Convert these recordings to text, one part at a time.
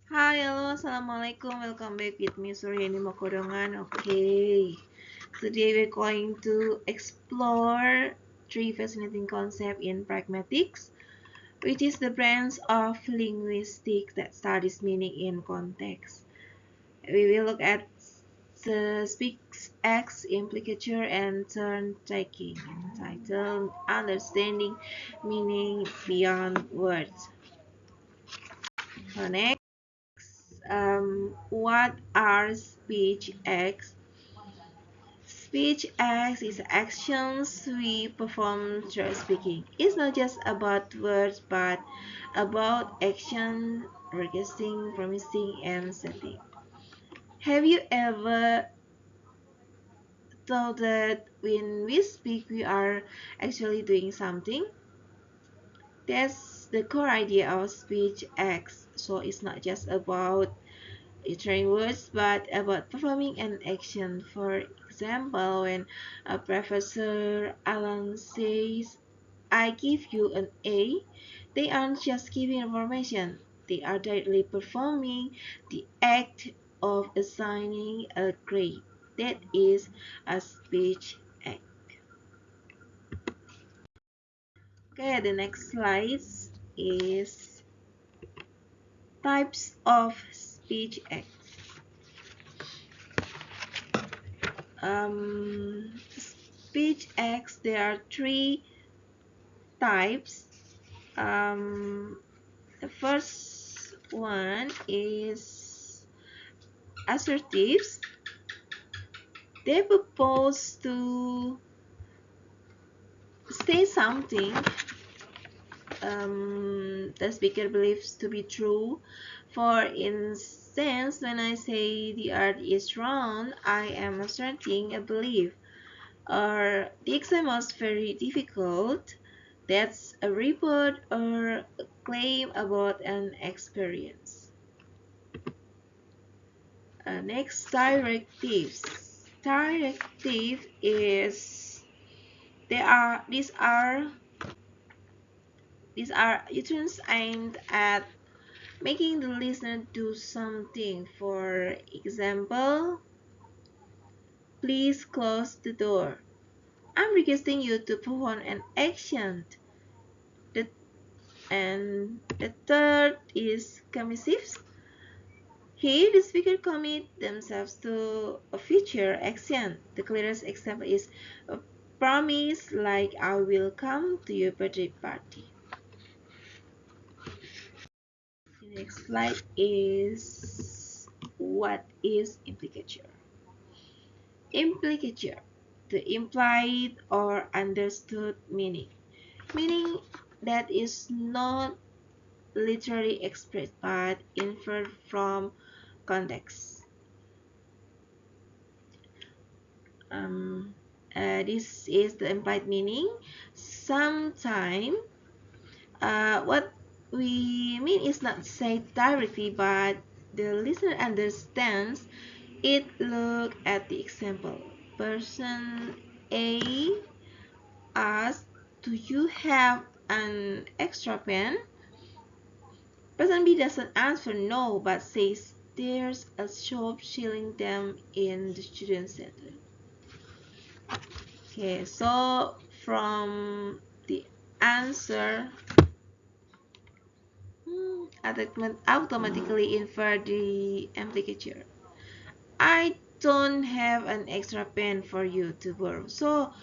Hai, halo, assalamualaikum. Welcome back with me, Suryani Makodongan. Okay, today we're going to explore three fascinating concepts in pragmatics, which is the branch of linguistics that studies meaning in context. We will look at the speaks, acts, implicature, and turn taking, entitled Understanding Meaning Beyond Words. So next. What are speech acts? Speech acts is actions we perform through speaking. It's not just about words, but about action, requesting, promising, and setting. Have you ever thought that when we speak, we are actually doing something? That's the core idea of speech acts. So it's not just about uttering words, but about performing an action. For example, when a Professor Alan says, I give you an A, they aren't just giving information, they are directly performing the act of assigning a grade. That is a speech act. Okay, the next slide is types of speech acts. Speech acts, there are three types. The first one is assertives. They propose to say something the speaker believes to be true. For instance, when I say the earth is round, I am asserting a belief. Or the exam was very difficult. That's a report or a claim about an experience. Next, directives. Directive is these are utterances aimed at making the listener do something. For example, please close the door. I'm requesting you to perform an action. The And the third is commissives. Here, the speaker commit themselves to a future action. The clearest example is a promise like I will come to your birthday party. The next slide is what is implicature? Implicature, the implied or understood meaning. Meaning that is not literally expressed but inferred from context. Um, this is the implied meaning. Sometimes what we mean is not said directly, but the listener understands it. Look at the example. Person A asks, do you have an extra pen? Person B doesn't answer no, but says there's a shop selling them in the student center. Okay, so from the answer, automatically infer the implicature. I don't have an extra pen for you to borrow. So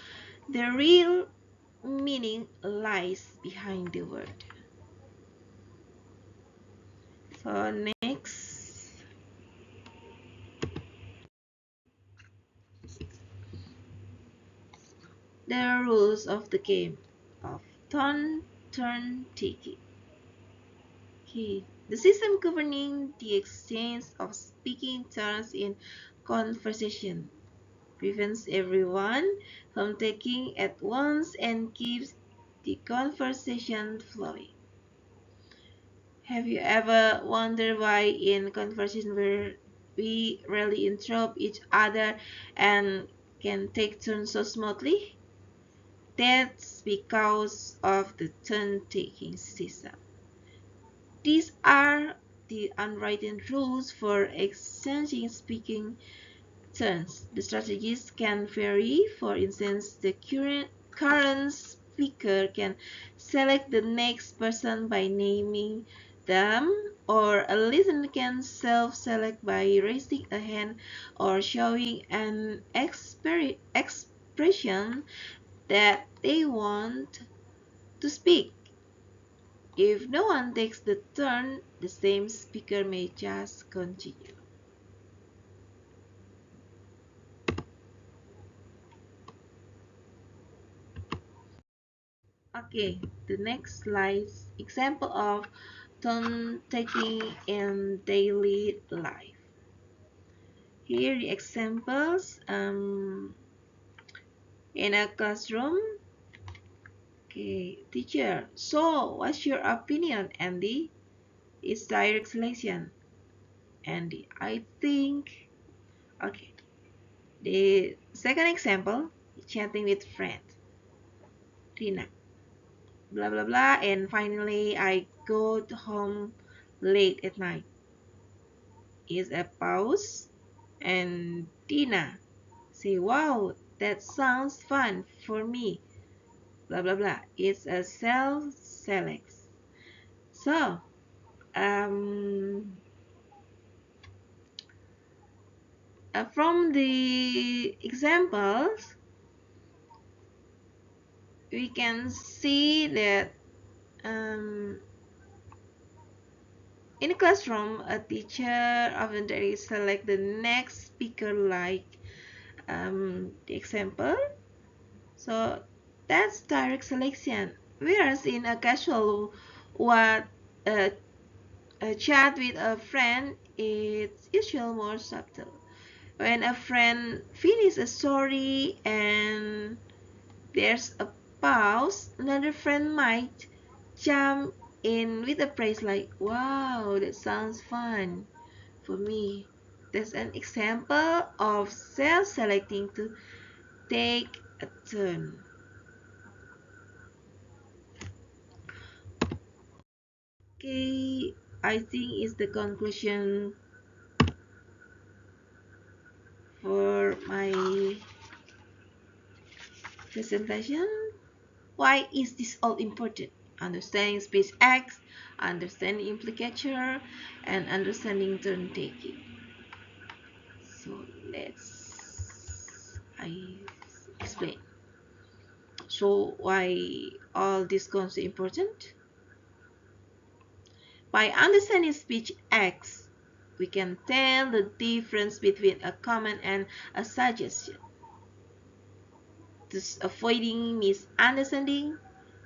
the real meaning lies behind the word. So next, the rules of the game of turn taking. Okay. The system governing the exchange of speaking turns in conversation prevents everyone from taking at once and keeps the conversation flowing. Have you ever wondered why in conversation where we rarely interrupt each other and can take turns so smoothly? That's because of the turn-taking system. These are the unwritten rules for exchanging speaking turns. The strategies can vary. For instance, the current speaker can select the next person by naming them, or a listener can self-select by raising a hand or showing an expression that they want to speak. If no one takes the turn, the same speaker may just continue. Okay, the next slide, example of turn taking in daily life. Here the examples in a classroom. Okay, teacher, so what's your opinion, Andy? It's direct selection. Andy, I think. Okay, the second example, chatting with friend. Rina, blah blah blah, and finally I go home late at night. Is a pause, and Tina say, wow, that sounds fun for me, blah blah blah. It's a self-select. So from the examples we can see that in a classroom, a teacher often directly select the next speaker, like the example. So that's direct selection. Whereas in a casual what a chat with a friend, it's usually more subtle. When a friend finishes a story and there's a pause, another friend might jump in with a praise like, wow, that sounds fun for me. That's an example of self-selecting to take a turn. Okay, I think is the conclusion for my presentation. Why is this all important? Understanding speech acts, understanding implicature, and understanding turn taking. So I explain. So why all this concept important? By understanding speech acts, we can tell the difference between a comment and a suggestion. Thus avoiding misunderstanding.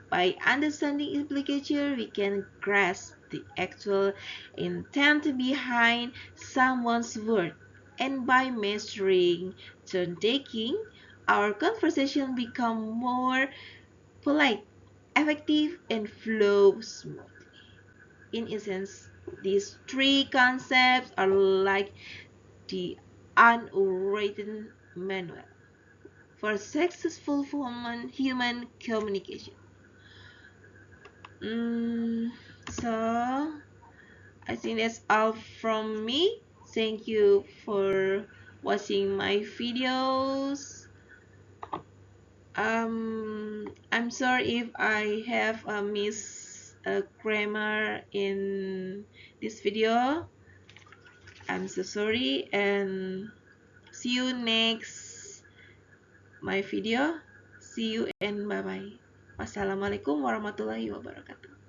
By understanding implicature, we can grasp the actual intent behind someone's word. And by measuring turn taking, our conversation become more polite, effective, and flow smoothly. In essence, these three concepts are like the unwritten manual for successful human communication. So I think that's all from me. Thank you for watching my videos. I'm sorry if I have missed a grammar in this video. I'm so sorry, and see you next my video. See you and bye bye. Wassalamualaikum warahmatullahi wabarakatuh.